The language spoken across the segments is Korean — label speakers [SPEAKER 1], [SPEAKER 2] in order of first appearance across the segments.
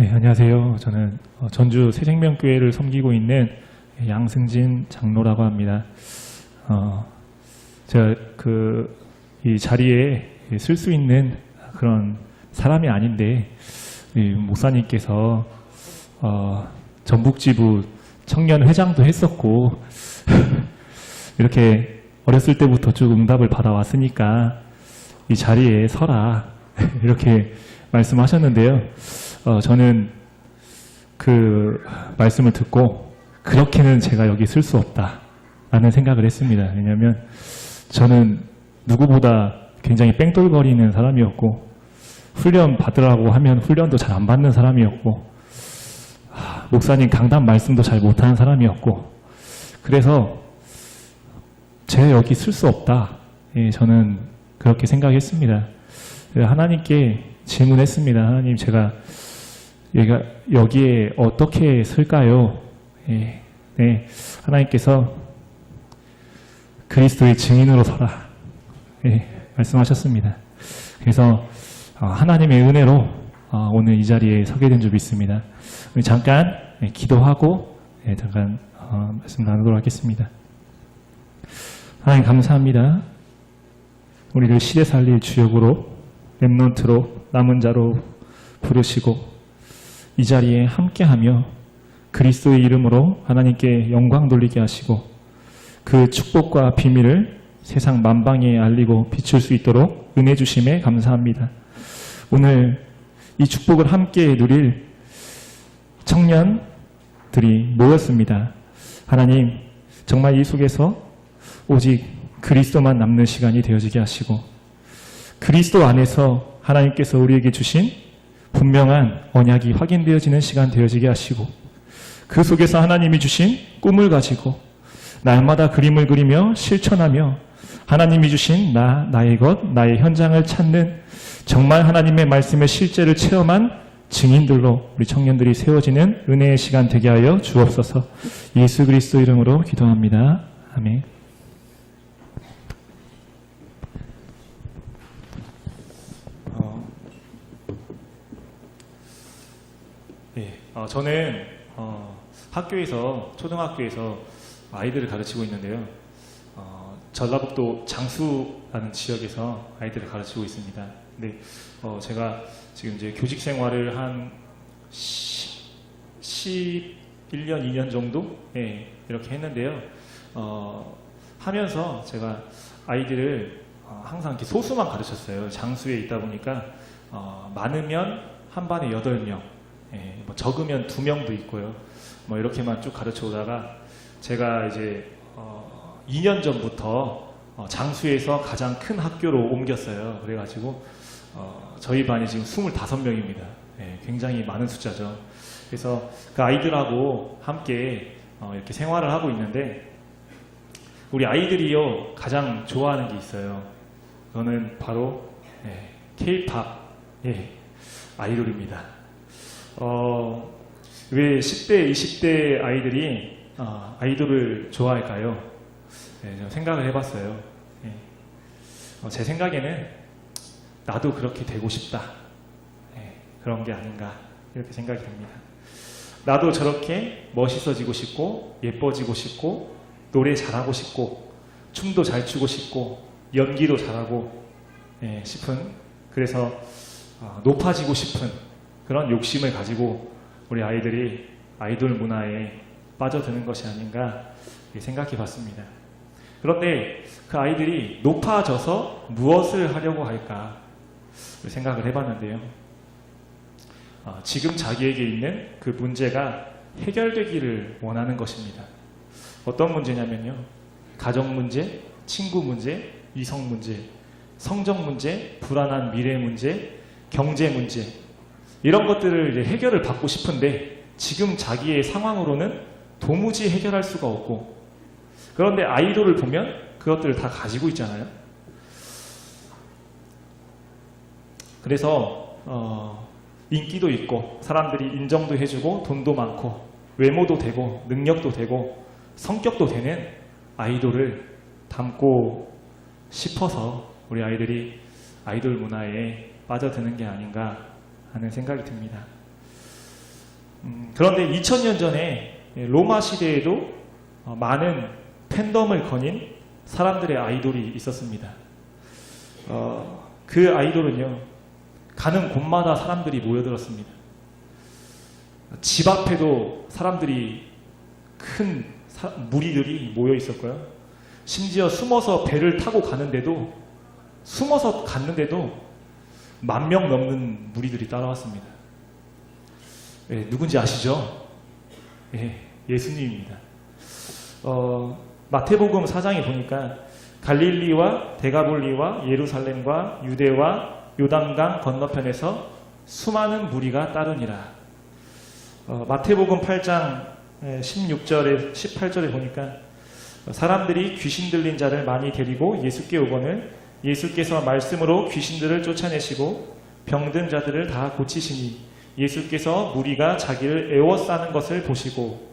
[SPEAKER 1] 네, 안녕하세요. 저는 전주 새생명교회를 섬기고 있는 양승진 장로라고 합니다. 제가 이 자리에 쓸 수 있는 그런 사람이 아닌데, 목사님께서 전북지부 청년회장도 했었고 이렇게 어렸을 때부터 쭉 응답을 받아왔으니까 이 자리에 서라 이렇게 말씀하셨는데요. 저는 그 말씀을 듣고 그렇게는 제가 여기 쓸 수 없다라는 생각을 했습니다. 왜냐하면 저는 누구보다 굉장히 뺑돌거리는 사람이었고, 훈련 받으라고 하면 훈련도 잘 안 받는 사람이었고, 목사님 강단 말씀도 잘 못하는 사람이었고, 그래서 제가 여기 쓸 수 없다. 저는 그렇게 생각했습니다. 하나님께 질문했습니다. 하나님, 제가 여기에 어떻게 쓸까요? 네, 하나님께서 그리스도의 증인으로 서라. 말씀하셨습니다. 그래서 하나님의 은혜로 오늘 이 자리에 서게 된 줄 믿습니다. 우리 잠깐 기도하고 잠깐 말씀 나누도록 하겠습니다. 하나님 감사합니다. 우리를 시대 살릴 주역으로, 렘넌트로, 남은 자로 부르시고 이 자리에 함께하며 그리스도의 이름으로 하나님께 영광 돌리게 하시고 그 축복과 비밀을 세상 만방에 알리고 비출 수 있도록 은혜 주심에 감사합니다. 오늘 이 축복을 함께 누릴 청년들이 모였습니다. 하나님, 정말 이 속에서 오직 그리스도만 남는 시간이 되어지게 하시고 그리스도 안에서 하나님께서 우리에게 주신 분명한 언약이 확인되어지는 시간 되어지게 하시고 그 속에서 하나님이 주신 꿈을 가지고 날마다 그림을 그리며 실천하며 하나님이 주신 나의 것, 나의 현장을 찾는 정말 하나님의 말씀의 실제를 체험한 증인들로 우리 청년들이 세워지는 은혜의 시간 되게 하여 주옵소서. 예수 그리스도 이름으로 기도합니다. 아멘. 저는 학교에서, 초등학교에서 아이들을 가르치고 있는데요. 전라북도 장수라는 지역에서 아이들을 가르치고 있습니다. 근데 제가 지금 이제 교직 생활을 한 11년, 2년 정도 이렇게 했는데요. 하면서 제가 아이들을 항상 이렇게 소수만 가르쳤어요. 장수에 있다 보니까 많으면 한 반에 8명, 뭐 적으면 2명도 있고요. 뭐 이렇게만 쭉 가르쳐 오다가 제가 이제 2년 전부터 장수에서 가장 큰 학교로 옮겼어요. 그래가지고 저희 반이 지금 25명입니다. 굉장히 많은 숫자죠. 그래서 그 아이들하고 함께 이렇게 생활을 하고 있는데 우리 아이들이요 가장 좋아하는 게 있어요. 그거는 바로 K-팝 아이돌입니다. 왜 10대, 20대 아이들이 아이돌을 좋아할까요? 좀 생각을 해봤어요. 제 생각에는 나도 그렇게 되고 싶다. 그런 게 아닌가 이렇게 생각이 듭니다. 나도 저렇게 멋있어지고 싶고 예뻐지고 싶고 노래 잘하고 싶고 춤도 잘 추고 싶고 연기도 잘하고 싶은, 그래서 높아지고 싶은 그런 욕심을 가지고 우리 아이들이 아이돌 문화에 빠져드는 것이 아닌가 생각해 봤습니다. 그런데 그 아이들이 높아져서 무엇을 하려고 할까 생각을 해봤는데요. 지금 자기에게 있는 그 문제가 해결되기를 원하는 것입니다. 어떤 문제냐면요. 가정 문제, 친구 문제, 이성 문제, 성적 문제, 불안한 미래 문제, 경제 문제, 이런 것들을 이제 해결을 받고 싶은데 지금 자기의 상황으로는 도무지 해결할 수가 없고, 그런데 아이돌을 보면 그것들을 다 가지고 있잖아요. 그래서 인기도 있고 사람들이 인정도 해주고 돈도 많고 외모도 되고 능력도 되고 성격도 되는 아이돌을 닮고 싶어서 우리 아이들이 아이돌 문화에 빠져드는 게 아닌가 하는 생각이 듭니다. 그런데 2000년 전에 로마 시대에도 많은 팬덤을 거닌 사람들의 아이돌이 있었습니다. 그 아이돌은요, 가는 곳마다 사람들이 모여들었습니다. 집 앞에도 사람들이 큰 무리들이 모여 있었고요. 심지어 숨어서 배를 타고 갔는데도 10,000명 넘는 무리들이 따라왔습니다. 네, 누군지 아시죠? 네, 예수님입니다. 마태복음 4장에 보니까 갈릴리와 데가볼리와 예루살렘과 유대와 요단강 건너편에서 수많은 무리가 따르니라. 마태복음 8장 16절에 18절에 보니까 사람들이 귀신 들린 자를 많이 데리고 예수께 오거늘 예수께서 말씀으로 귀신들을 쫓아내시고 병든 자들을 다 고치시니 예수께서 무리가 자기를 애워싸는 것을 보시고,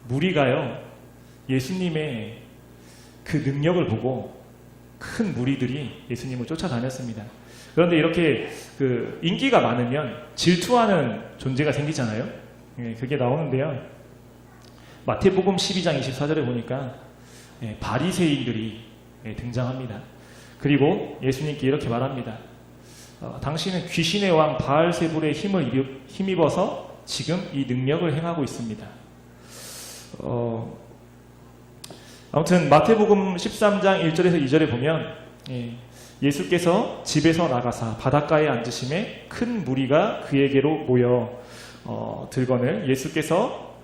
[SPEAKER 1] 무리가요 예수님의 그 능력을 보고 큰 무리들이 예수님을 쫓아다녔습니다. 그런데 이렇게 그 인기가 많으면 질투하는 존재가 생기잖아요. 그게 나오는데요. 마태복음 12장 24절에 보니까 바리새인들이 등장합니다. 그리고 예수님께 이렇게 말합니다. 당신은 귀신의 왕 바알세불의 힘을 힘입어서 지금 이 능력을 행하고 있습니다. 아무튼 마태복음 13장 1절에서 2절에 보면 예수께서 집에서 나가사 바닷가에 앉으심에 큰 무리가 그에게로 모여 들거늘 예수께서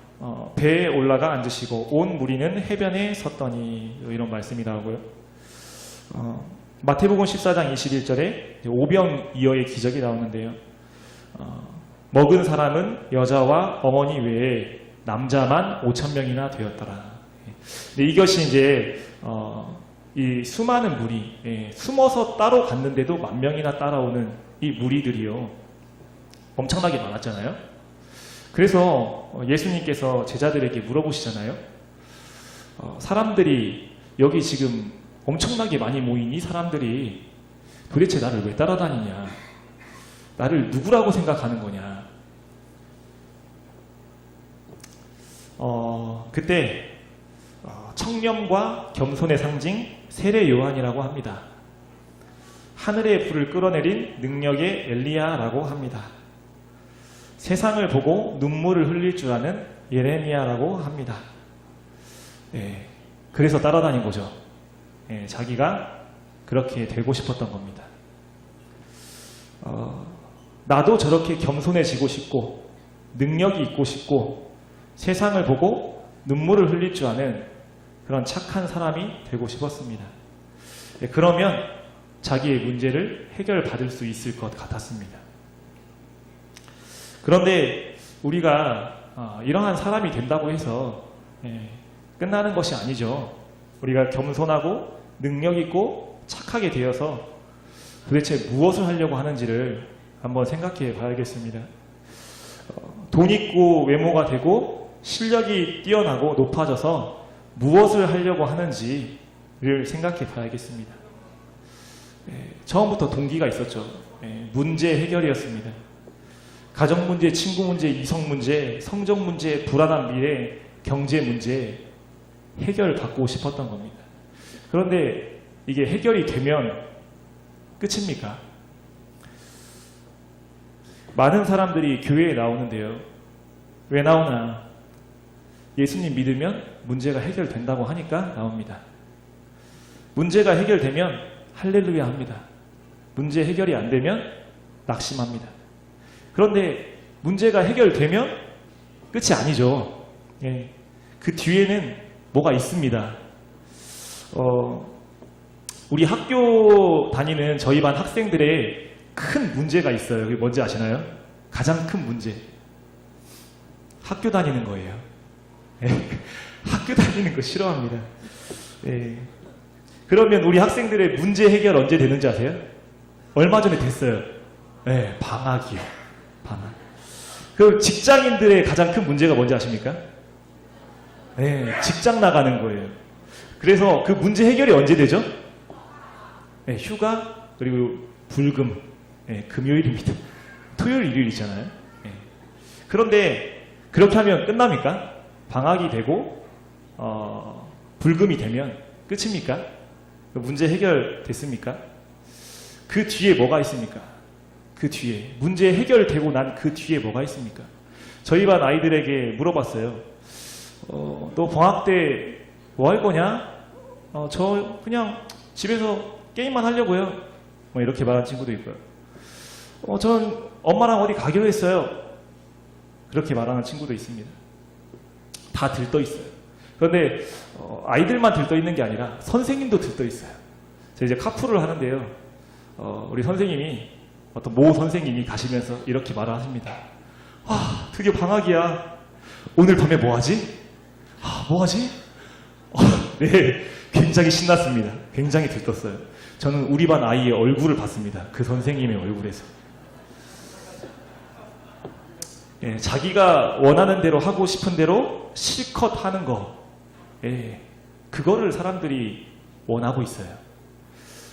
[SPEAKER 1] 배에 올라가 앉으시고 온 무리는 해변에 섰더니, 이런 말씀이 나오고요. 마태복음 14장 21절에 오병이어의 기적이 나오는데요. 먹은 사람은 여자와 어머니 외에 남자만 5,000명이나 되었더라. 이것이 이제 이 수많은 무리, 숨어서 따로 갔는데도 10,000명이나 따라오는 이 무리들이요, 엄청나게 많았잖아요. 그래서 예수님께서 제자들에게 물어보시잖아요. 사람들이 여기 지금 엄청나게 많이 모인 이 사람들이 도대체 나를 왜 따라다니냐, 나를 누구라고 생각하는 거냐. 그때 청렴과 겸손의 상징 세례 요한이라고 합니다. 하늘의 불을 끌어내린 능력의 엘리야라고 합니다. 세상을 보고 눈물을 흘릴 줄 아는 예레미야라고 합니다. 그래서 따라다닌 거죠. 자기가 그렇게 되고 싶었던 겁니다. 나도 저렇게 겸손해지고 싶고 능력이 있고 싶고 세상을 보고 눈물을 흘릴 줄 아는 그런 착한 사람이 되고 싶었습니다. 그러면 자기의 문제를 해결받을 수 있을 것 같았습니다. 그런데 우리가 이러한 사람이 된다고 해서 끝나는 것이 아니죠. 우리가 겸손하고 능력 있고 착하게 되어서 도대체 무엇을 하려고 하는지를 한번 생각해 봐야겠습니다. 돈 있고 외모가 되고 실력이 뛰어나고 높아져서 무엇을 하려고 하는지를 생각해 봐야겠습니다. 처음부터 동기가 있었죠. 문제 해결이었습니다. 가정 문제, 친구 문제, 이성 문제, 성적 문제, 불안한 미래, 경제 문제 해결받고 싶었던 겁니다. 그런데 이게 해결이 되면 끝입니까? 많은 사람들이 교회에 나오는데요. 왜 나오나? 예수님 믿으면 문제가 해결된다고 하니까 나옵니다. 문제가 해결되면 할렐루야 합니다. 문제 해결이 안 되면 낙심합니다. 그런데 문제가 해결되면 끝이 아니죠. 그 뒤에는 뭐가 있습니다. 우리 학교 다니는 저희 반 학생들의 큰 문제가 있어요. 그게 뭔지 아시나요? 가장 큰 문제. 학교 다니는 거예요. 학교 다니는 거 싫어합니다. 그러면 우리 학생들의 문제 해결 언제 되는지 아세요? 얼마 전에 됐어요. 방학이요. 방학. 그 직장인들의 가장 큰 문제가 뭔지 아십니까? 직장 나가는 거예요. 그래서 그 문제 해결이 언제 되죠? 휴가 그리고 불금 금요일입니다. 토요일 일요일이잖아요.
[SPEAKER 2] 그런데 그렇게 하면 끝납니까? 방학이 되고 불금이 되면 끝입니까? 문제 해결됐습니까? 그 뒤에 뭐가 있습니까? 그 뒤에 문제 해결되고 난 그 뒤에 뭐가 있습니까? 저희 반 아이들에게 물어봤어요. 너 방학 때 뭐 할 거냐? 저 그냥 집에서 게임만 하려고요. 뭐 이렇게 말한 친구도 있고요. 전 엄마랑 어디 가기로 했어요. 그렇게 말하는 친구도 있습니다. 다 들떠 있어요. 그런데 아이들만 들떠 있는 게 아니라 선생님도 들떠 있어요. 제가 이제 카풀을 하는데요. 우리 선생님이 어떤 모 선생님이 가시면서 이렇게 말을 하십니다. 아, 드디어 방학이야. 오늘 밤에 뭐 하지? 뭐 하지? 네, 굉장히 신났습니다. 굉장히 들떴어요. 저는 우리 반 아이의 얼굴을 봤습니다. 그 선생님의 얼굴에서. 예, 자기가 원하는 대로 하고 싶은 대로 실컷 하는 거. 예, 그거를 사람들이 원하고 있어요.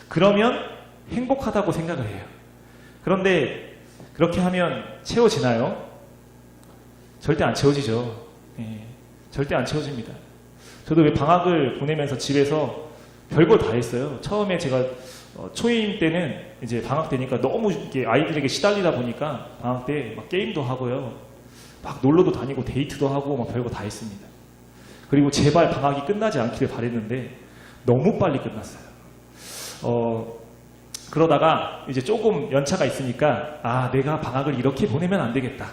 [SPEAKER 2] 그러면 행복하다고 생각을 해요. 그런데 그렇게 하면 채워지나요? 절대 안 채워지죠. 예, 절대 안 채워집니다. 저도 왜 방학을 보내면서 집에서 별걸 다 했어요. 처음에 제가 초임 때는 이제 방학 때니까 너무 이렇게 아이들에게 시달리다 보니까 방학 때 막 게임도 하고요. 막 놀러도 다니고 데이트도 하고 막 별거 다 했습니다. 그리고 제발 방학이 끝나지 않기를 바랬는데 너무 빨리 끝났어요. 그러다가 이제 조금 연차가 있으니까 아, 내가 방학을 이렇게 보내면 안 되겠다.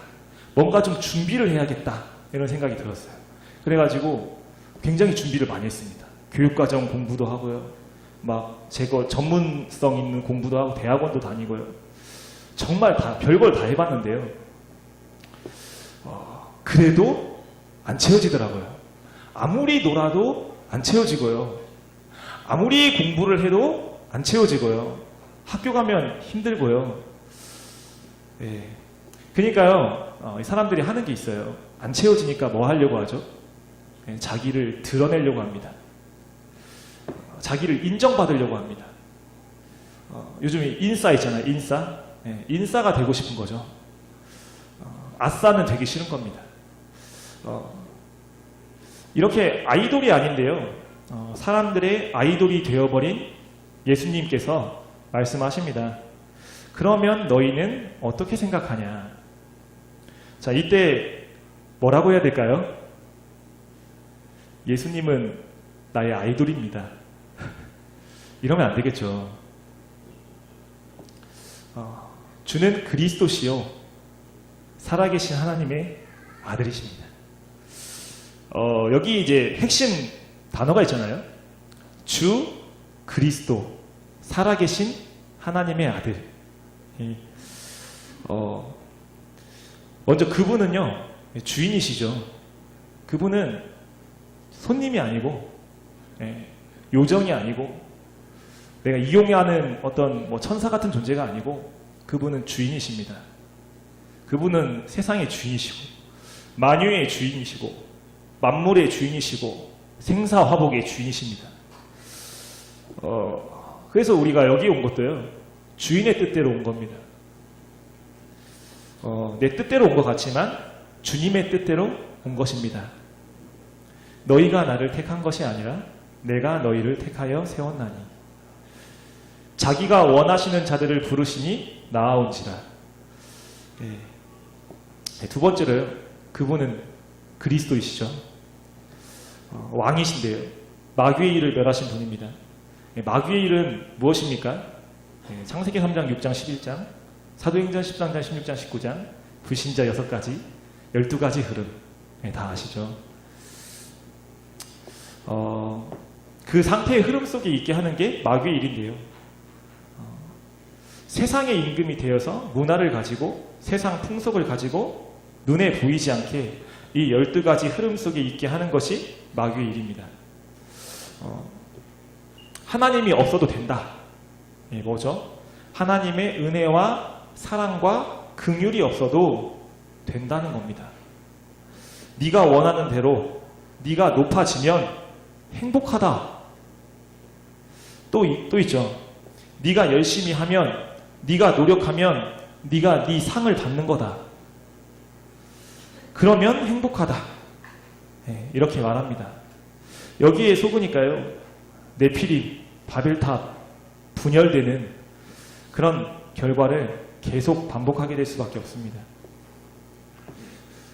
[SPEAKER 2] 뭔가 좀 준비를 해야겠다. 이런 생각이 들었어요. 그래가지고 굉장히 준비를 많이 했습니다. 교육과정 공부도 하고요. 막 제거 전문성 있는 공부도 하고 대학원도 다니고요. 정말 다 별걸 다 해봤는데요. 그래도 안 채워지더라고요. 아무리 놀아도 안 채워지고요. 아무리 공부를 해도 안 채워지고요. 학교 가면 힘들고요. 예. 그러니까요, 사람들이 하는 게 있어요. 안 채워지니까 뭐 하려고 하죠? 예, 자기를 드러내려고 합니다. 자기를 인정받으려고 합니다. 요즘에 인싸 있잖아요. 인싸. 예, 인싸가 되고 싶은 거죠. 아싸는 되기 싫은 겁니다. 이렇게 아이돌이 아닌데요. 사람들의 아이돌이 되어버린 예수님께서 말씀하십니다. 그러면 너희는 어떻게 생각하냐? 자, 이때 뭐라고 해야 될까요? 예수님은 나의 아이돌입니다. 이러면 안 되겠죠. 주는 그리스도시요 살아계신 하나님의 아들이십니다. 여기 이제 핵심 단어가 있잖아요. 주 그리스도 살아계신 하나님의 아들. 먼저 그분은요 주인이시죠. 그분은 손님이 아니고 요정이 아니고 내가 이용하는 어떤 뭐 천사 같은 존재가 아니고 그분은 주인이십니다. 그분은 세상의 주인이시고 만유의 주인이시고 만물의 주인이시고 생사화복의 주인이십니다. 그래서 우리가 여기 온 것도요 주인의 뜻대로 온 겁니다. 내 뜻대로 온 것 같지만 주님의 뜻대로 온 것입니다. 너희가 나를 택한 것이 아니라 내가 너희를 택하여 세웠나니 자기가 원하시는 자들을 부르시니 나아온지라. 두 번째로요. 그분은 그리스도이시죠. 왕이신데요. 마귀의 일을 멸하신 분입니다. 마귀의 일은 무엇입니까? 창세기 3장, 6장, 11장, 사도행전 13장, 16장, 19장, 불신자 6가지, 12가지 흐름 다 아시죠? 그 상태의 흐름 속에 있게 하는 게 마귀의 일인데요. 세상의 임금이 되어서 문화를 가지고 세상 풍속을 가지고 눈에 보이지 않게 이 12가지 흐름 속에 있게 하는 것이 마귀의 일입니다. 하나님이 없어도 된다. 뭐죠? 하나님의 은혜와 사랑과 긍휼이 없어도 된다는 겁니다. 네가 원하는 대로 네가 높아지면 행복하다. 또 있죠. 네가 열심히 하면 네가 노력하면 네가 네 상을 받는 거다. 그러면 행복하다. 예, 이렇게 말합니다. 여기에 속으니까요, 네피림, 바벨탑, 분열되는 그런 결과를 계속 반복하게 될 수밖에 없습니다.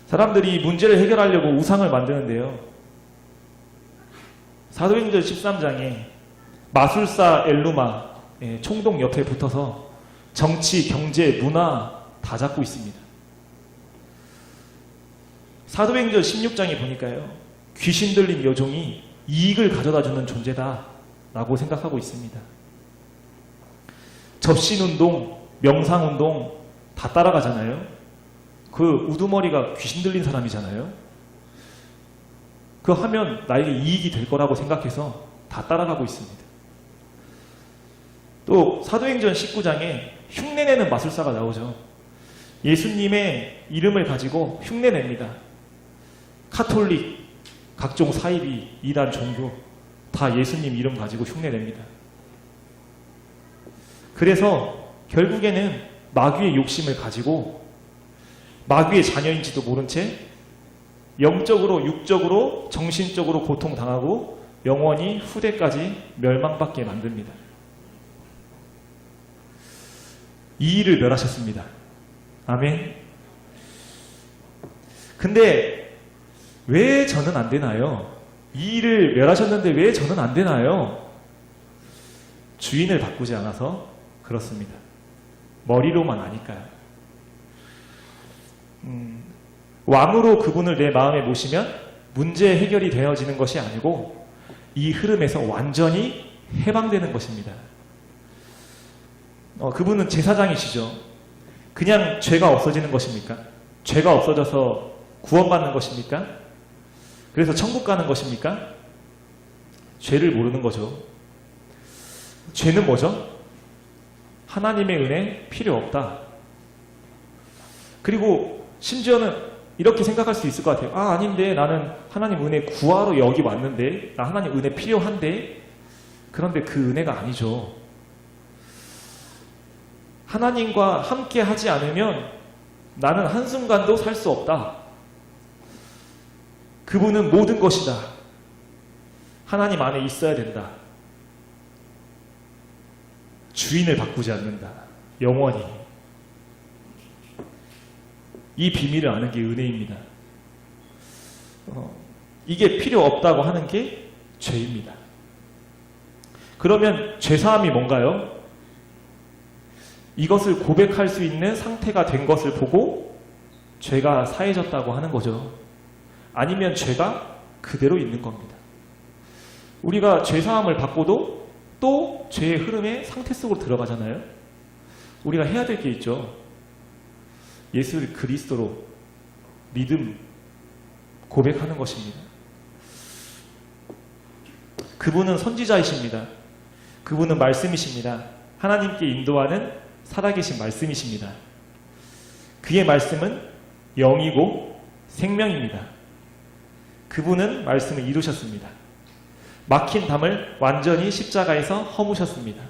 [SPEAKER 2] 사람들이 문제를 해결하려고 우상을 만드는데요. 사도행전 13장에 마술사 엘루마 총독 옆에 붙어서 정치, 경제, 문화 다 잡고 있습니다. 사도행전 16장에 보니까요, 귀신 들린 여종이 이익을 가져다주는 존재다라고 생각하고 있습니다. 접신운동, 명상운동 다 따라가잖아요. 그 우두머리가 귀신 들린 사람이잖아요. 그거 하면 나에게 이익이 될 거라고 생각해서 다 따라가고 있습니다. 또 사도행전 19장에 흉내내는 마술사가 나오죠. 예수님의 이름을 가지고 흉내냅니다. 카톨릭, 각종 사이비, 이단 종교 다 예수님 이름 가지고 흉내냅니다. 그래서 결국에는 마귀의 욕심을 가지고 마귀의 자녀인지도 모른 채 영적으로, 육적으로, 정신적으로 고통당하고 영원히 후대까지 멸망받게 만듭니다. 이 일을 멸하셨습니다. 아멘. 근데 왜 저는 안 되나요? 이 일을 멸하셨는데 왜 저는 안 되나요? 주인을 바꾸지 않아서 그렇습니다. 머리로만 아니까요. 왕으로 그분을 내 마음에 모시면 문제 해결이 되어지는 것이 아니고 이 흐름에서 완전히 해방되는 것입니다. 그분은 제사장이시죠. 그냥 죄가 없어지는 것입니까? 죄가 없어져서 구원받는 것입니까? 그래서 천국 가는 것입니까? 죄를 모르는 거죠. 죄는 뭐죠? 하나님의 은혜 필요 없다. 그리고 심지어는 이렇게 생각할 수 있을 것 같아요. 아닌데 나는 하나님 은혜 구하러 여기 왔는데 나 하나님 은혜 필요한데 그런데 그 은혜가 아니죠. 하나님과 함께 하지 않으면 나는 한순간도 살 수 없다. 그분은 모든 것이다. 하나님 안에 있어야 된다. 주인을 바꾸지 않는다. 영원히. 이 비밀을 아는 게 은혜입니다. 이게 필요 없다고 하는 게 죄입니다. 그러면 죄사함이 뭔가요? 이것을 고백할 수 있는 상태가 된 것을 보고 죄가 사해졌다고 하는 거죠. 아니면 죄가 그대로 있는 겁니다. 우리가 죄사함을 받고도 또 죄의 흐름의 상태 속으로 들어가잖아요. 우리가 해야 될 게 있죠. 예수를 그리스도로 믿음 고백하는 것입니다. 그분은 선지자이십니다. 그분은 말씀이십니다. 하나님께 인도하는 살아계신 말씀이십니다. 그의 말씀은 영이고 생명입니다. 그분은 말씀을 이루셨습니다. 막힌 담을 완전히 십자가에서 허무셨습니다.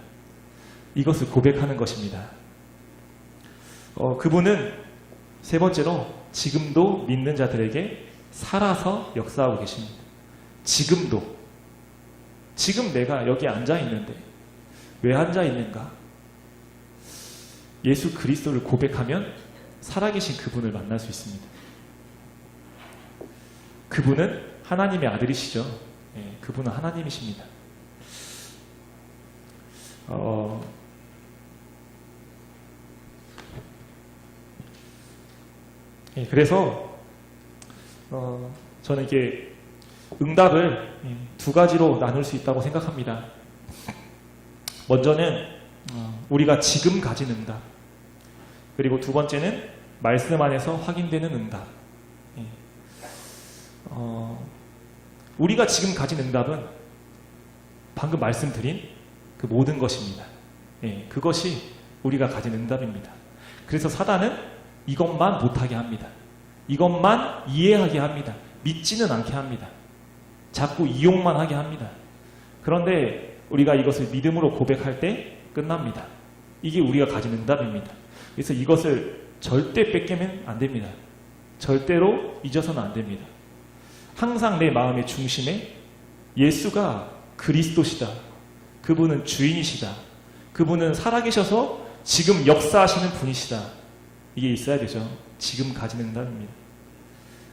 [SPEAKER 2] 이것을 고백하는 것입니다. 그분은 세 번째로 지금도 믿는 자들에게 살아서 역사하고 계십니다. 지금도. 지금 내가 여기 앉아 있는데 왜 앉아 있는가? 예수 그리스도를 고백하면 살아계신 그분을 만날 수 있습니다. 그분은 하나님의 아들이시죠. 그분은 하나님이십니다. 그래서 저는 이게 응답을 두 가지로 나눌 수 있다고 생각합니다. 먼저는 우리가 지금 가진 응답, 그리고 두 번째는 말씀 안에서 확인되는 응답. 우리가 지금 가진 응답은 방금 말씀드린 그 모든 것입니다. 그것이 우리가 가진 응답입니다. 그래서 사단은 이것만 못하게 합니다. 이것만 이해하게 합니다. 믿지는 않게 합니다. 자꾸 이용만 하게 합니다. 그런데 우리가 이것을 믿음으로 고백할 때 끝납니다. 이게 우리가 가진 응답입니다. 그래서 이것을 절대 뺏기면 안 됩니다. 절대로 잊어서는 안 됩니다. 항상 내 마음의 중심에 예수가 그리스도시다. 그분은 주인이시다. 그분은 살아계셔서 지금 역사하시는 분이시다. 이게 있어야 되죠. 지금 가진 응답입니다.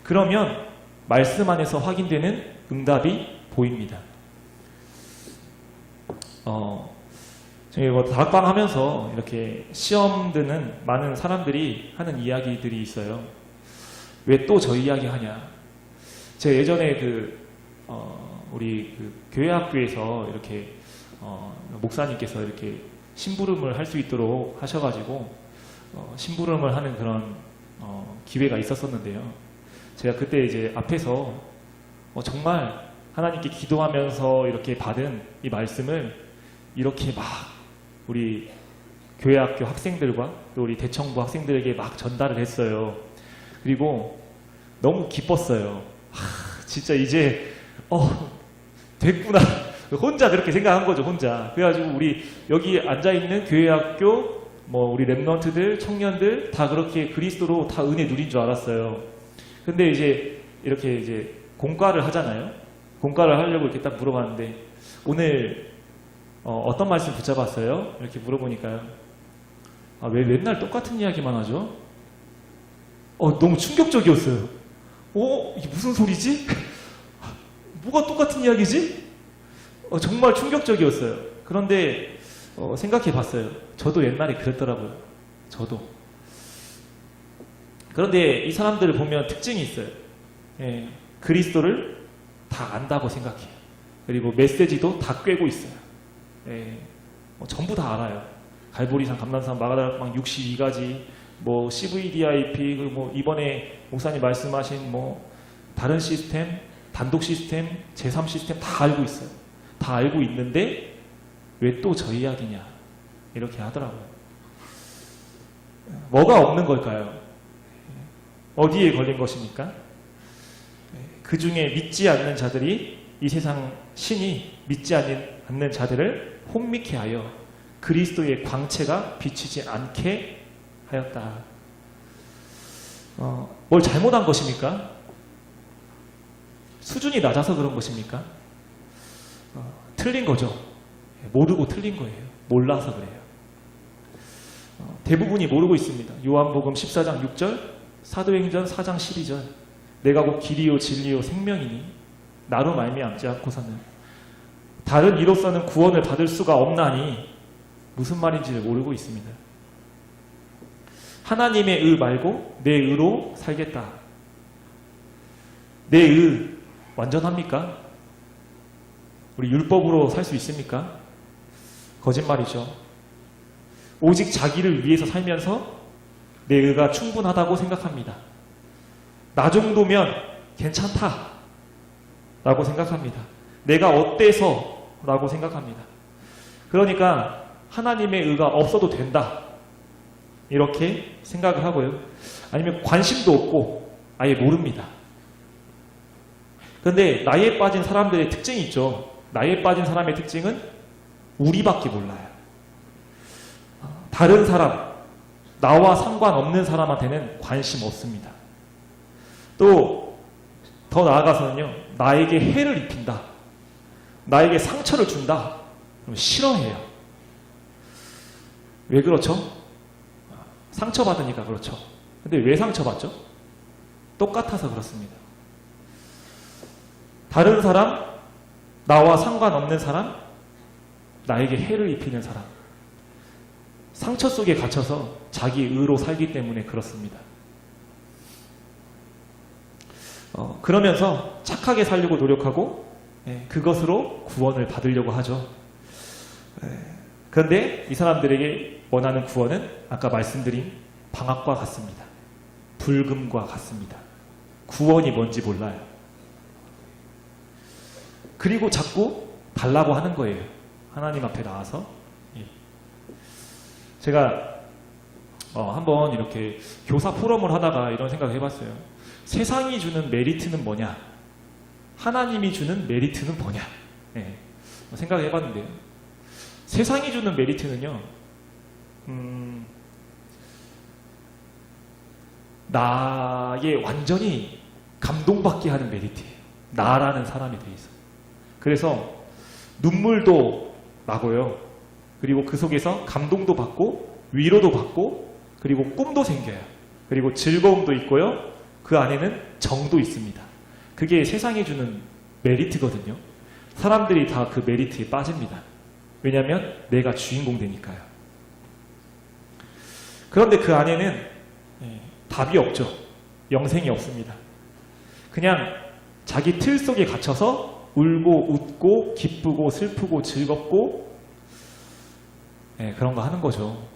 [SPEAKER 2] 그러면 말씀 안에서 확인되는 응답이 보입니다. 저희 다락방 하면서 이렇게 시험 드는 많은 사람들이 하는 이야기들이 있어요. 왜 또 저 이야기 하냐? 제가 예전에 우리 교회 학교에서 이렇게 목사님께서 이렇게 심부름을 할 수 있도록 하셔가지고 심부름을 하는 그런 기회가 있었었는데요. 제가 그때 이제 앞에서 정말 하나님께 기도하면서 이렇게 받은 이 말씀을 이렇게 막 우리 교회 학교 학생들과 또 우리 대청부 학생들에게 막 전달을 했어요. 그리고 너무 기뻤어요. 진짜 이제 됐구나. 혼자 그렇게 생각한 거죠, 혼자. 그래가지고 우리 여기 앉아있는 교회 학교 우리 랩런트들, 청년들 다 그렇게 그리스도로 다 은혜 누린 줄 알았어요. 근데 이제 이렇게 이제 공과를 하잖아요. 공과를 하려고 이렇게 딱 물어봤는데 오늘 어떤 말씀 붙잡았어요? 이렇게 물어보니까요. 왜 맨날 똑같은 이야기만 하죠? 너무 충격적이었어요. 이게 무슨 소리지? 뭐가 똑같은 이야기지? 정말 충격적이었어요. 그런데 생각해 봤어요. 저도 옛날에 그랬더라고요. 저도. 그런데 이 사람들을 보면 특징이 있어요. 그리스도를 다 안다고 생각해요. 그리고 메시지도 다 꿰고 있어요. 전부 다 알아요. 갈보리산, 감람산, 마가다락방 62가지, CVDIP, 그리고 이번에 목사님 말씀하신 다른 시스템, 단독 시스템, 제3 시스템 다 알고 있어요. 다 알고 있는데 왜 또 저 이야기냐 이렇게 하더라고요. 뭐가 없는 걸까요? 어디에 걸린 것입니까? 그 중에 믿지 않는 자들이 이 세상 신이 믿지 않는 자들을 혼미케 하여 그리스도의 광채가 비치지 않게 하였다. 뭘 잘못한 것입니까? 수준이 낮아서 그런 것입니까? 틀린 거죠. 모르고 틀린 거예요. 몰라서 그래요. 대부분이 모르고 있습니다. 요한복음 14장 6절, 사도행전 4장 12절. 내가 곧 길이요 진리요 생명이니 나로 말미암지 않고서는 다른 이로서는 구원을 받을 수가 없나니 무슨 말인지를 모르고 있습니다. 하나님의 의 말고 내 의로 살겠다. 내 의 완전합니까? 우리 율법으로 살 수 있습니까? 거짓말이죠. 오직 자기를 위해서 살면서 내 의가 충분하다고 생각합니다. 나 정도면 괜찮다 라고 생각합니다. 내가 어때서 라고 생각합니다. 그러니까 하나님의 의가 없어도 된다 이렇게 생각을 하고요. 아니면 관심도 없고 아예 모릅니다. 그런데 나이에 빠진 사람들의 특징이 있죠. 나이에 빠진 사람의 특징은 우리밖에 몰라요. 다른 사람, 나와 상관없는 사람한테는 관심 없습니다. 또 더 나아가서는요, 나에게 해를 입힌다, 나에게 상처를 준다, 그럼 싫어해요. 왜 그렇죠? 상처받으니까 그렇죠. 근데 왜 상처받죠? 똑같아서 그렇습니다. 다른 사람, 나와 상관없는 사람, 나에게 해를 입히는 사람, 상처 속에 갇혀서 자기 의로 살기 때문에 그렇습니다. 그러면서 착하게 살려고 노력하고 그것으로 구원을 받으려고 하죠. 그런데 이 사람들에게 원하는 구원은 아까 말씀드린 방학과 같습니다. 불금과 같습니다. 구원이 뭔지 몰라요. 그리고 자꾸 달라고 하는 거예요. 하나님 앞에 나와서. 제가 한번 이렇게 교사 포럼을 하다가 이런 생각을 해봤어요. 세상이 주는 메리트는 뭐냐? 하나님이 주는 메리트는 뭐냐? 생각을 해봤는데요. 세상이 주는 나의 완전히 감동받게 하는 메리트예요. 나라는 사람에 대해서. 그래서 눈물도 나고요. 그리고 그 속에서 감동도 받고 위로도 받고 그리고 꿈도 생겨요. 그리고 즐거움도 있고요. 그 안에는 정도 있습니다. 그게 세상이 주는 메리트거든요. 사람들이 다 그 메리트에 빠집니다. 왜냐하면 내가 주인공 되니까요. 그런데 그 안에는 답이 없죠. 영생이 없습니다. 그냥 자기 틀 속에 갇혀서 울고 웃고 기쁘고 슬프고 즐겁고 그런 거 하는 거죠.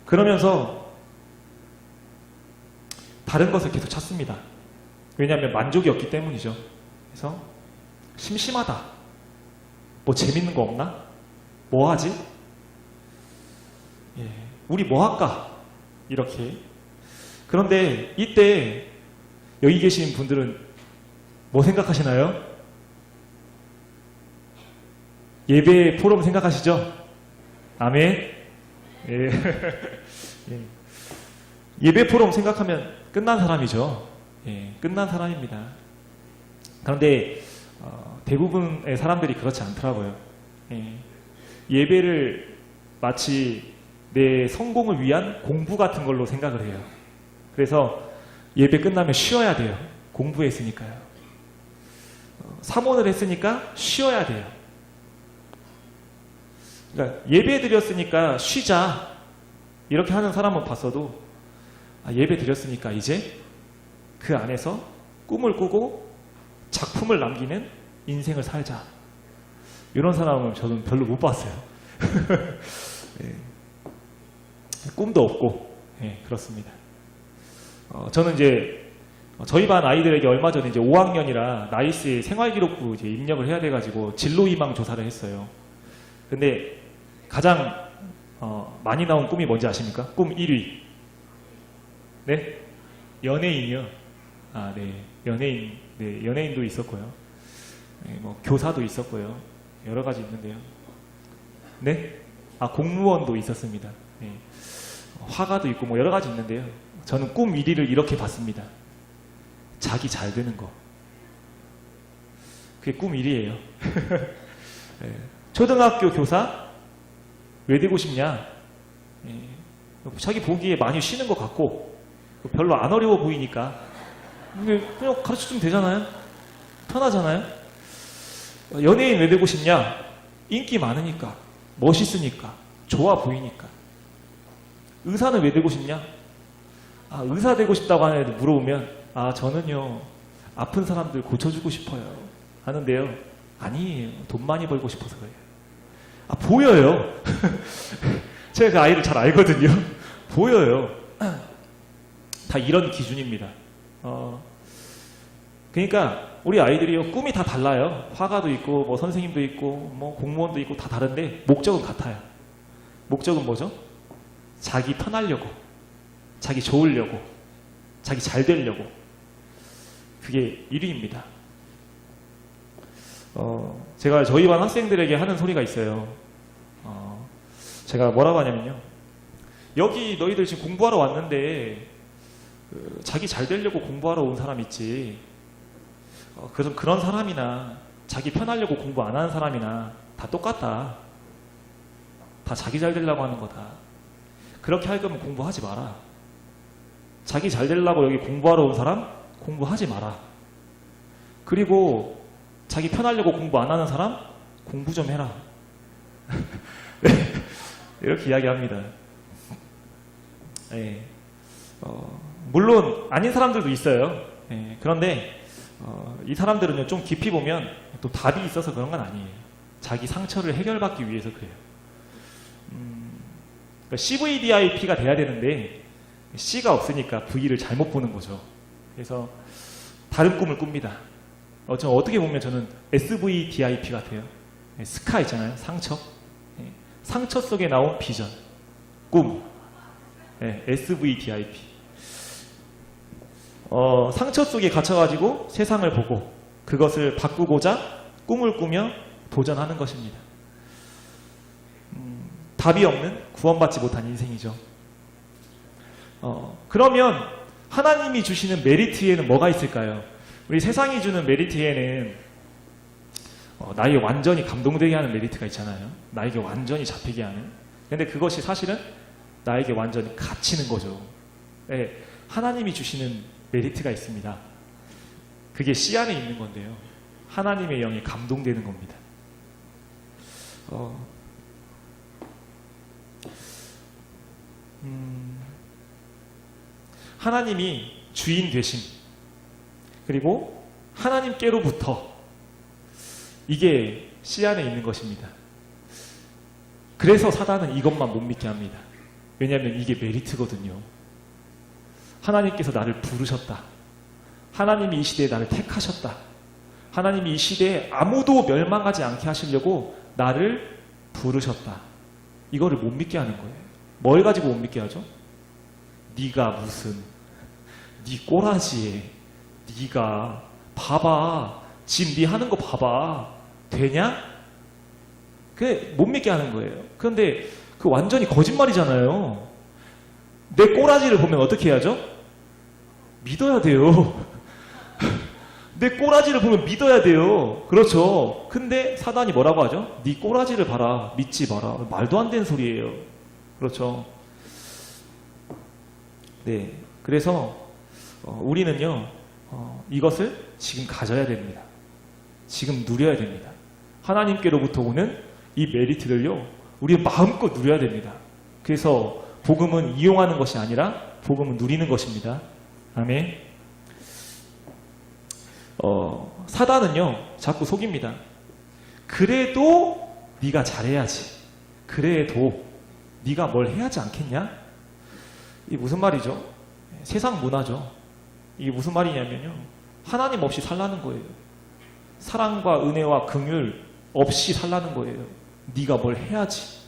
[SPEAKER 2] 그러면서 다른 것을 계속 찾습니다. 왜냐하면 만족이 없기 때문이죠. 그래서 심심하다. 뭐 재밌는 거 없나? 뭐 하지? 우리 뭐 할까? 이렇게. 그런데 이때 여기 계신 분들은 뭐 생각하시나요? 예배 포럼 생각하시죠? 아멘. 예. 예배 포럼 생각하면 끝난 사람이죠. 끝난 사람입니다. 그런데 대부분의 사람들이 그렇지 않더라고요. 예배를 마치 내 성공을 위한 공부 같은 걸로 생각을 해요. 그래서 예배 끝나면 쉬어야 돼요. 공부했으니까요. 사모를 했으니까 쉬어야 돼요. 그러니까 예배 드렸으니까 쉬자 이렇게 하는 사람은 봤어도 예배 드렸으니까 이제 그 안에서 꿈을 꾸고 작품을 남기는 인생을 살자. 이런 사람은 저는 별로 못 봤어요. 꿈도 없고 그렇습니다. 저는 이제 저희 반 아이들에게 얼마 전에 이제 5학년이라 나이스에 생활기록부 이제 입력을 해야 돼가지고 진로희망 조사를 했어요. 근데 가장 많이 나온 꿈이 뭔지 아십니까? 꿈 1위. 네? 연예인이요. 네. 연예인. 네. 연예인도 있었고요. 뭐 교사도 있었고요. 여러 가지 있는데요. 네? 공무원도 있었습니다. 네. 화가도 있고 뭐 여러 가지 있는데요. 저는 꿈 1위를 이렇게 봤습니다. 자기 잘 되는 거. 그게 꿈 1위예요. 네. 초등학교 교사 왜 되고 싶냐? 자기 보기에 많이 쉬는 것 같고 별로 안 어려워 보이니까 그냥 가르쳐주면 되잖아요. 편하잖아요. 연예인 왜 되고 싶냐? 인기 많으니까, 멋있으니까, 좋아 보이니까. 의사는 왜 되고 싶냐? 의사 되고 싶다고 하는 애들 물어보면 저는요 아픈 사람들 고쳐주고 싶어요 하는데요. 아니에요. 돈 많이 벌고 싶어서 그래요. 보여요. 제가 그 아이를 잘 알거든요. 보여요. 다 이런 기준입니다. 그러니까 우리 아이들이요 꿈이 다 달라요. 화가도 있고 뭐 선생님도 있고 뭐 공무원도 있고 다 다른데 목적은 같아요. 목적은 뭐죠? 자기 편하려고, 자기 좋으려고, 자기 잘 되려고. 그게 1위입니다. 제가 저희 반 학생들에게 하는 소리가 있어요. 제가 뭐라고 하냐면요. 여기 너희들 지금 공부하러 왔는데 자기 잘 되려고 공부하러 온 사람 있지. 그래서 그런 사람이나 자기 편하려고 공부 안 하는 사람이나 다 똑같다. 다 자기 잘 되려고 하는 거다. 그렇게 할 거면 공부하지 마라. 자기 잘 되려고 여기 공부하러 온 사람 공부하지 마라. 그리고 자기 편하려고 공부 안 하는 사람 공부 좀 해라. 이렇게 이야기합니다. 물론 아닌 사람들도 있어요. 그런데 이 사람들은요 좀 깊이 보면 또 답이 있어서 그런 건 아니에요. 자기 상처를 해결받기 위해서 그래요. 그러니까 CVDIP가 돼야 되는데 C가 없으니까 V를 잘못 보는 거죠. 그래서 다른 꿈을 꿉니다. 어떻게 보면 저는 SVDIP 같아요. 스카 있잖아요. 상처. 상처 속에 나온 비전. 꿈. SVDIP. 상처 속에 갇혀가지고 세상을 보고 그것을 바꾸고자 꿈을 꾸며 도전하는 것입니다. 답이 없는 구원받지 못한 인생이죠. 그러면 하나님이 주시는 메리트에는 뭐가 있을까요? 우리 세상이 주는 메리트에는 나에게 완전히 감동되게 하는 메리트가 있잖아요. 나에게 완전히 잡히게 하는. 근데 그것이 사실은 나에게 완전히 갇히는 거죠. 네, 하나님이 주시는 메리트가 있습니다. 그게 씨 안에 있는 건데요. 하나님의 영이 감동되는 겁니다. 하나님이 주인 되심, 그리고 하나님께로부터, 이게 씨 안에 있는 것입니다. 그래서 사단은 이것만 못 믿게 합니다. 왜냐하면 이게 메리트거든요. 하나님께서 나를 부르셨다. 하나님이 이 시대에 나를 택하셨다. 하나님이 이 시대에 아무도 멸망하지 않게 하시려고 나를 부르셨다. 이거를 못 믿게 하는 거예요. 뭘 가지고 못 믿게 하죠? 네가 무슨, 네 꼬라지에, 네가 봐봐, 지금 네 하는 거 봐봐, 되냐? 그게 못 믿게 하는 거예요. 그런데 그 완전히 거짓말이잖아요. 내 꼬라지를 보면 어떻게 해야죠? 믿어야 돼요. 내 꼬라지를 보면 믿어야 돼요. 그렇죠. 근데 사단이 뭐라고 하죠? 네 꼬라지를 봐라, 믿지 마라. 말도 안 되는 소리예요. 그렇죠. 네. 그래서 우리는요, 이것을 지금 가져야 됩니다. 지금 누려야 됩니다. 하나님께로부터 오는 이 메리트를요, 우리 마음껏 누려야 됩니다. 그래서 복음은 이용하는 것이 아니라 복음은 누리는 것입니다. 아멘. 사단은요, 자꾸 속입니다. 그래도 네가 잘해야지. 그래도 네가 뭘 해야지 않겠냐? 이게 무슨 말이죠? 세상 문화죠. 이게 무슨 말이냐면요, 하나님 없이 살라는 거예요. 사랑과 은혜와 긍휼 없이 살라는 거예요. 네가 뭘 해야지.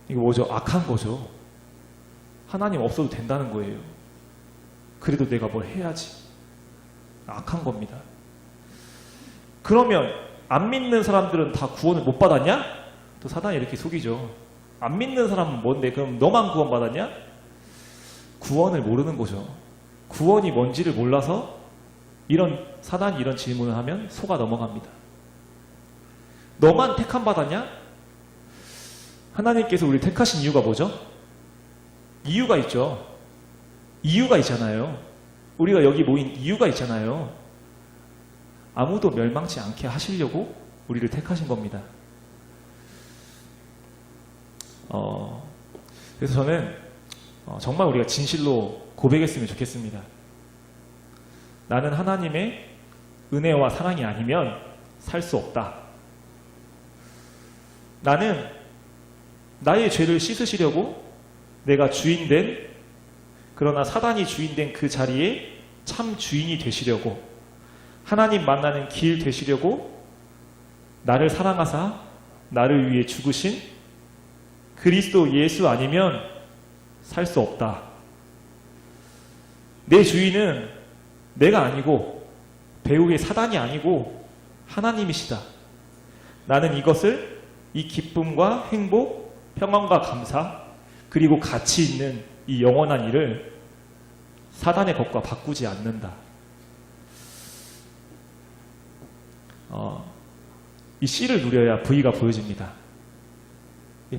[SPEAKER 2] 이거 뭐죠? 악한 거죠. 하나님 없어도 된다는 거예요. 그래도 내가 뭘 해야지. 악한 겁니다. 그러면 안 믿는 사람들은 다 구원을 못 받았냐? 또 사단이 이렇게 속이죠. 안 믿는 사람은 뭔데? 그럼 너만 구원 받았냐? 구원을 모르는 거죠. 구원이 뭔지를 몰라서 사단이 이런 질문을 하면 속아 넘어갑니다. 너만 택함 받았냐? 하나님께서 우리를 택하신 이유가 뭐죠? 이유가 있죠. 이유가 있잖아요. 우리가 여기 모인 이유가 있잖아요. 아무도 멸망치 않게 하시려고 우리를 택하신 겁니다. 그래서 저는 정말 우리가 진실로 고백했으면 좋겠습니다. 나는 하나님의 은혜와 사랑이 아니면 살 수 없다. 나는 나의 죄를 씻으시려고 내가 주인된, 그러나 사단이 주인된 그 자리에 참 주인이 되시려고, 하나님 만나는 길 되시려고 나를 사랑하사 나를 위해 죽으신 그리스도 예수 아니면 살 수 없다. 내 주인은 내가 아니고 배우의 사단이 아니고 하나님이시다. 나는 이것을, 이 기쁨과 행복, 평안과 감사, 그리고 가치 있는 이 영원한 일을 사단의 것과 바꾸지 않는다. 이 C를 누려야 V가 보여집니다.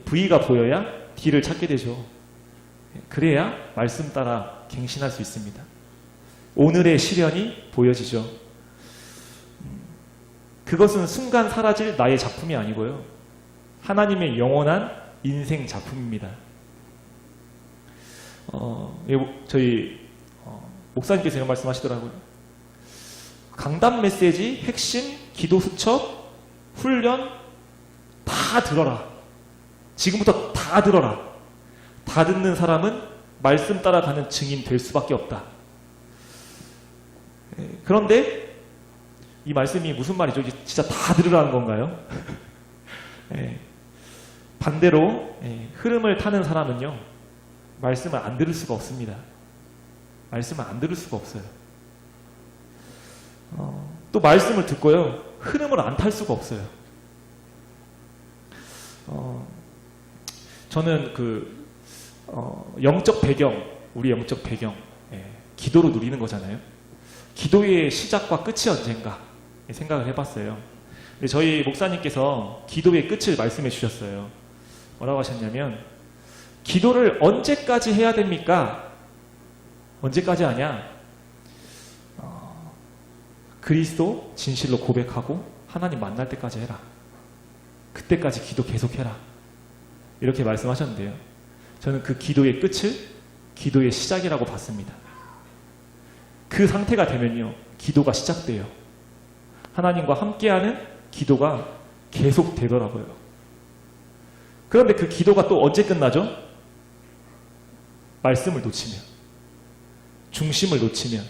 [SPEAKER 2] V가 보여야 D를 찾게 되죠. 그래야 말씀 따라 갱신할 수 있습니다. 오늘의 시련이 보여지죠. 그것은 순간 사라질 나의 작품이 아니고요, 하나님의 영원한 인생 작품입니다. 저희 목사님께서 이런 말씀하시더라고요. 강단 메시지, 핵심, 기도 수첩, 훈련 다 들어라. 지금부터 다 들어라. 다 듣는 사람은 말씀 따라가는 증인 될 수밖에 없다. 그런데 이 말씀이 무슨 말이죠? 진짜 다 들으라는 건가요? 반대로 흐름을 타는 사람은요, 말씀을 안 들을 수가 없습니다. 말씀을 안 들을 수가 없어요. 또 말씀을 듣고요, 흐름을 안 탈 수가 없어요. 저는 영적 배경, 우리 영적 배경, 기도로 누리는 거잖아요. 기도의 시작과 끝이 언젠가 생각을 해봤어요. 근데 저희 목사님께서 기도의 끝을 말씀해 주셨어요. 뭐라고 하셨냐면, 기도를 언제까지 해야 됩니까? 언제까지 하냐? 그리스도 진실로 고백하고 하나님 만날 때까지 해라. 그때까지 기도 계속해라. 이렇게 말씀하셨는데요. 저는 그 기도의 끝을 기도의 시작이라고 봤습니다. 그 상태가 되면요, 기도가 시작돼요. 하나님과 함께하는 기도가 계속 되더라고요. 그런데 그 기도가 또 언제 끝나죠? 말씀을 놓치면, 중심을 놓치면,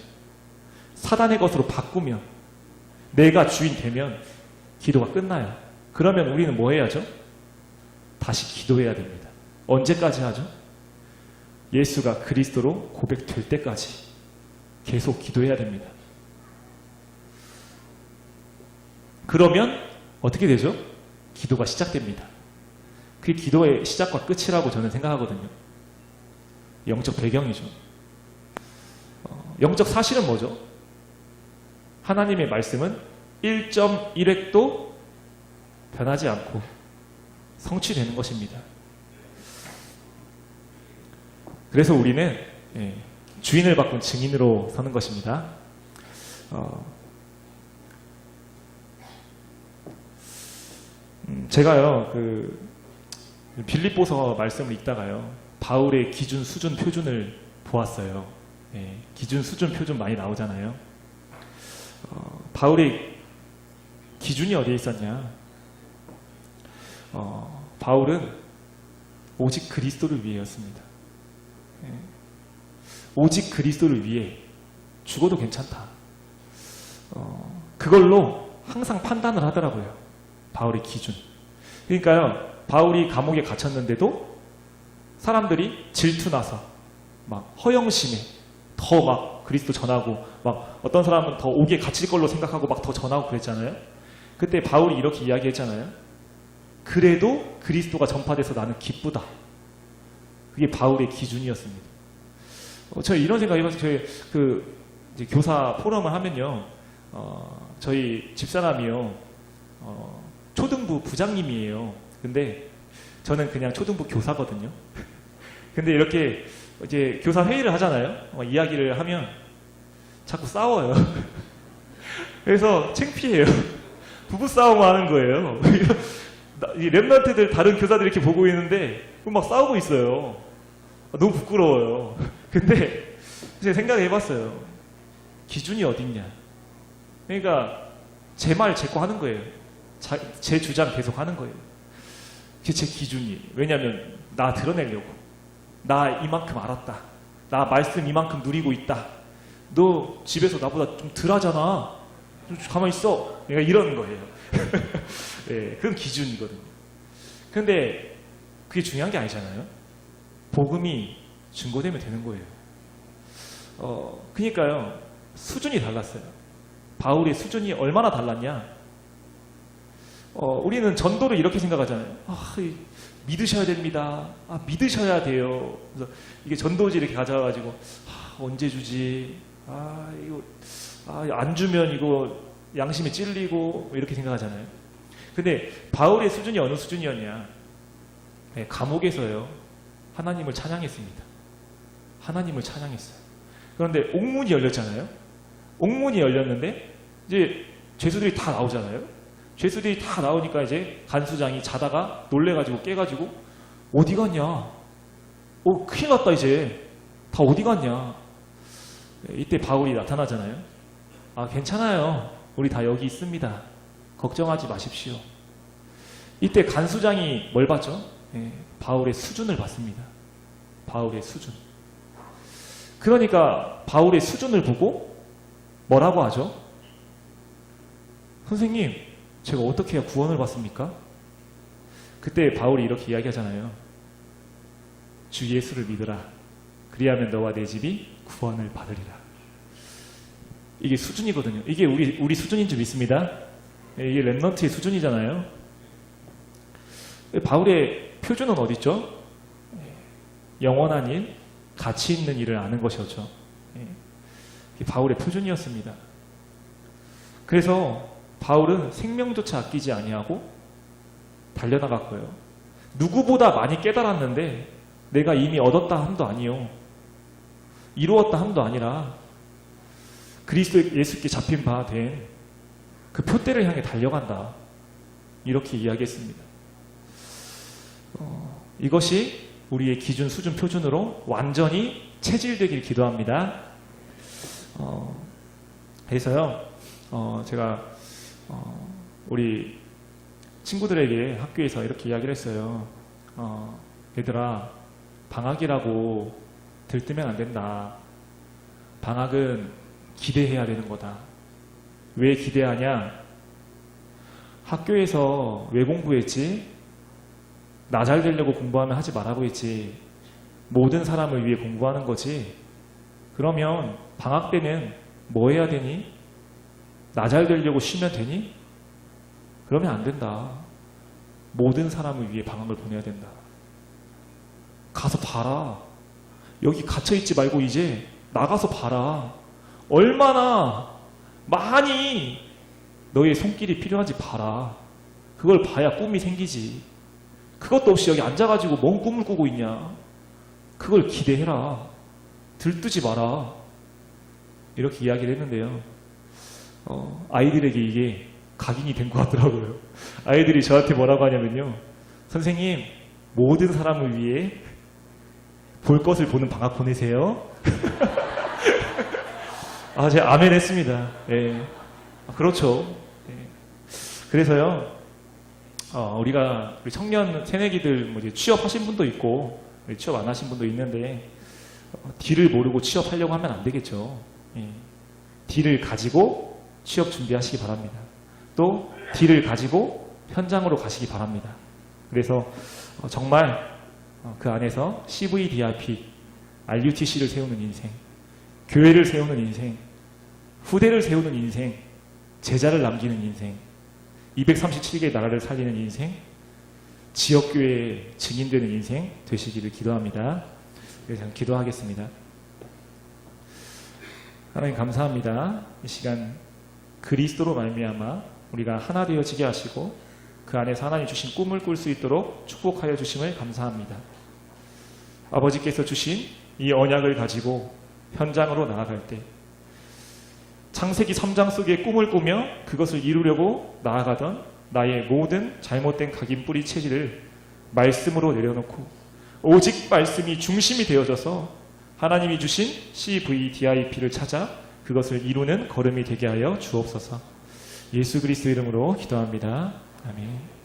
[SPEAKER 2] 사단의 것으로 바꾸면, 내가 주인 되면 기도가 끝나요. 그러면 우리는 뭐 해야죠? 다시 기도해야 됩니다. 언제까지 하죠? 예수가 그리스도로 고백될 때까지 계속 기도해야 됩니다. 그러면 어떻게 되죠? 기도가 시작됩니다. 그게 기도의 시작과 끝이라고 저는 생각하거든요. 영적 배경이죠. 영적 사실은 뭐죠? 하나님의 말씀은 1.1획도 변하지 않고 성취되는 것입니다. 그래서 우리는 주인을 바꾼 증인으로 서는 것입니다. 제가요, 빌립보서 말씀을 읽다가요, 바울의 기준, 수준, 표준을 보았어요. 기준, 수준, 표준 많이 나오잖아요. 바울의 기준이 어디에 있었냐? 바울은 오직 그리스도를 위해였습니다. 오직 그리스도를 위해 죽어도 괜찮다. 그걸로 항상 판단을 하더라고요. 바울의 기준. 그러니까요, 바울이 감옥에 갇혔는데도 사람들이 질투나서 막 허영심에 더 막 그리스도 전하고, 막 어떤 사람은 더 옥에 갇힐 걸로 생각하고 막 더 전하고 그랬잖아요. 그때 바울이 이렇게 이야기했잖아요. 그래도 그리스도가 전파돼서 나는 기쁘다. 그게 바울의 기준이었습니다. 저희 이런 생각이 해봐서, 저희 이제 교사 포럼을 하면요, 저희 집사람이요, 초등부 부장님이에요. 근데 저는 그냥 초등부 교사거든요. 근데 이렇게 이제 교사 회의를 하잖아요. 이야기를 하면 자꾸 싸워요. 그래서 창피해요. 부부 싸움 하는 거예요. 이 랩런트들 다른 교사들이 이렇게 보고 있는데 막 싸우고 있어요. 너무 부끄러워요. 근데 제가 생각을 해봤어요. 기준이 어딨냐. 그러니까 제 말 제 거 하는 거예요. 제 주장 계속 하는 거예요. 그게 제 기준이. 왜냐하면 나 드러내려고. 나 이만큼 알았다. 나 말씀 이만큼 누리고 있다. 너 집에서 나보다 좀 덜 하잖아. 좀 가만히 있어. 내가 이러는 거예요. 네, 그건 기준이거든요. 근데 그게 중요한 게 아니잖아요. 복음이 증거되면 되는 거예요. 그러니까요, 수준이 달랐어요. 바울의 수준이 얼마나 달랐냐. 우리는 전도를 이렇게 생각하잖아요. 믿으셔야 됩니다. 믿으셔야 돼요. 그래서 이게 전도지 이렇게 가져와가지고, 언제 주지? 이거, 안 주면 이거 양심에 찔리고, 이렇게 생각하잖아요. 근데 바울의 수준이 어느 수준이었냐? 감옥에서요, 하나님을 찬양했습니다. 하나님을 찬양했어요. 그런데 옥문이 열렸잖아요. 옥문이 열렸는데, 이제 죄수들이 다 나오잖아요. 죄수들이 다 나오니까 이제 간수장이 자다가 놀래가지고 깨가지고, 어디 갔냐? 큰일 났다, 이제. 다 어디 갔냐? 이때 바울이 나타나잖아요. 괜찮아요. 우리 다 여기 있습니다. 걱정하지 마십시오. 이때 간수장이 뭘 봤죠? 바울의 수준을 봤습니다. 바울의 수준. 그러니까 바울의 수준을 보고 뭐라고 하죠? 선생님, 제가 어떻게 해야 구원을 받습니까? 그때 바울이 이렇게 이야기하잖아요. 주 예수를 믿으라. 그리하면 너와 내 집이 구원을 받으리라. 이게 수준이거든요. 이게 우리 수준인 줄 믿습니다. 이게 랩넌트의 수준이잖아요. 바울의 표준은 어디 있죠? 영원한 일, 가치 있는 일을 아는 것이었죠. 예. 이게 바울의 표준이었습니다. 그래서 바울은 생명조차 아끼지 아니하고 달려나갔고요. 누구보다 많이 깨달았는데 내가 이미 얻었다 함도 아니요, 이루었다 함도 아니라 그리스도 예수께 잡힌 바 된 그 표대를 향해 달려간다, 이렇게 이야기했습니다. 이것이 우리의 기준, 수준, 표준으로 완전히 체질되길 기도합니다. 그래서요, 제가 우리 친구들에게 학교에서 이렇게 이야기를 했어요. 얘들아, 방학이라고 들뜨면 안 된다. 방학은 기대해야 되는 거다. 왜 기대하냐? 학교에서 왜 공부했지? 나 잘 되려고 공부하면 하지 말라고 했지. 모든 사람을 위해 공부하는 거지. 그러면 방학 때는 뭐 해야 되니? 나 잘 되려고 쉬면 되니? 그러면 안 된다. 모든 사람을 위해 방학을 보내야 된다. 가서 봐라. 여기 갇혀있지 말고 이제 나가서 봐라. 얼마나 많이 너의 손길이 필요한지 봐라. 그걸 봐야 꿈이 생기지. 그것도 없이 여기 앉아가지고 뭔 꿈을 꾸고 있냐. 그걸 기대해라. 들뜨지 마라. 이렇게 이야기를 했는데요. 아이들에게 이게 각인이 된 것 같더라고요. 아이들이 저한테 뭐라고 하냐면요. 선생님, 모든 사람을 위해 볼 것을 보는 방학 보내세요. 제가 아멘 했습니다. 예. 그렇죠. 예. 그래서요, 우리 청년 새내기들 뭐 이제 취업하신 분도 있고, 취업 안 하신 분도 있는데, D를 모르고 취업하려고 하면 안 되겠죠. 예. D를 가지고 취업 준비하시기 바랍니다. 또 D를 가지고 현장으로 가시기 바랍니다. 그래서 정말 그 안에서 CVDIP, RUTC를 세우는 인생, 교회를 세우는 인생, 후대를 세우는 인생, 제자를 남기는 인생, 237개의 나라를 살리는 인생, 지역교회의 증인되는 인생 되시기를 기도합니다. 그래서 기도하겠습니다. 하나님 감사합니다. 이 시간 그리스도로 말미암아 우리가 하나 되어지게 하시고 그 안에서 하나님 주신 꿈을 꿀 수 있도록 축복하여 주심을 감사합니다. 아버지께서 주신 이 언약을 가지고 현장으로 나아갈 때 창세기 3장 속에 꿈을 꾸며 그것을 이루려고 나아가던 나의 모든 잘못된 각인 뿌리 체질을 말씀으로 내려놓고 오직 말씀이 중심이 되어져서 하나님이 주신 CVDIP를 찾아 그것을 이루는 걸음이 되게 하여 주옵소서. 예수 그리스도 이름으로 기도합니다. 아멘.